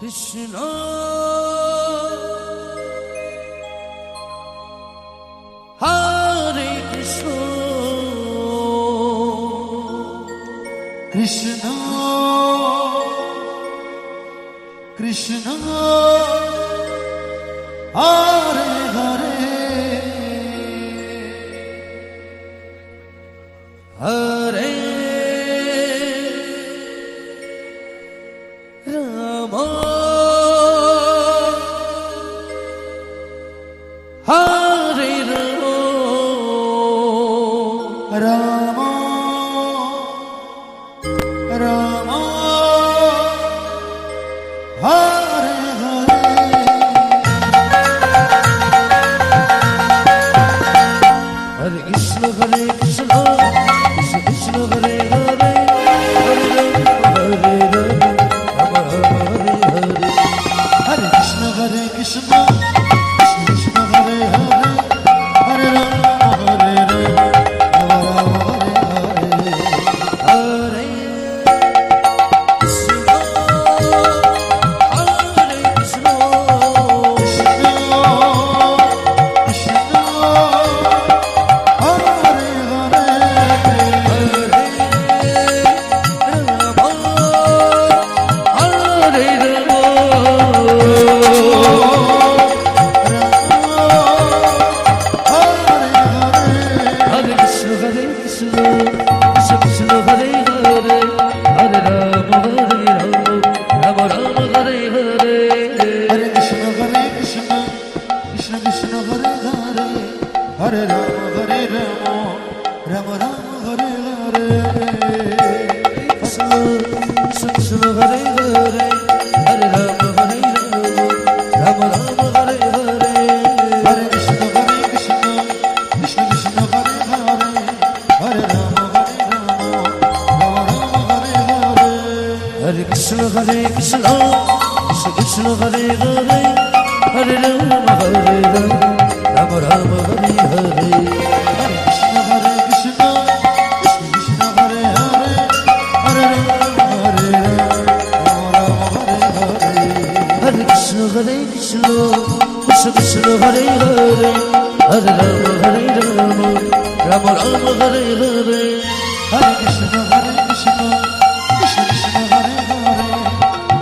Krishna Hare Krishna Krishna Krishna Hare Hare Hare Ram Hare Ram Ram Hare Hare Hare Krishna Hare Krishna Krishna Krishna Hare Hare Hare Ram Hare Ram Hare Krishna Hare Krishna Krishna Krishna Hare Hare Hare Ram Hare Ram Ram Hare Hare Hare Krishna Hare Krishna Krishna Krishna Hare Hare Hare Krishna Hare Krishna Krishna Krishna Hare Hare Hare Ram Ram Ram Hare Hare Hare Krishna Hare Krishna Krishna Krishna Hare Hare Hare Ram Ram Hare Hare Hare Krishna Hare Krishna Krishna Krishna Hare Hare Hare Rama Hare Rama Rama Rama Hare Hare Hare Krishna Hare Krishna Krishna Krishna Hare Hare Hare Ram Hare Ram Hare Hare Hare Krishna Hare Krishna Krishna Krishna Hare Hare Hare Rama Hare Rama Rama Rama Hare Hare Hare Krishna Hare Krishna Krishna Krishna Hare Hare Hare Ram Hare Ram Ram Ram Hare Hare Hare Krishna Hare Krishna Krishna Krishna Hare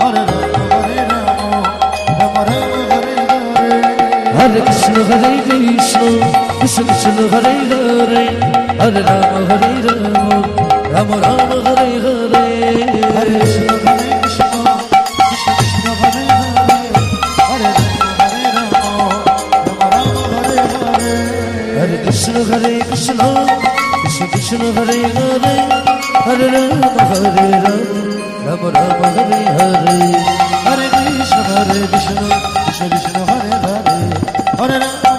Hare Hare Rama Hare Rama Rama Rama Hare Hare Hare Krishna Hare Krishna Krishna Krishna Hare Hare Hare Ram Hare Ram Ram Ram Hare Hare Hare Krishna Hare Krishna Krishna Krishna Hare Hare Hare Rama Hare Rama Rama Rama Hare Hare Hare Krishna Krishna Krishna Krishna Hare Hare Hare Ram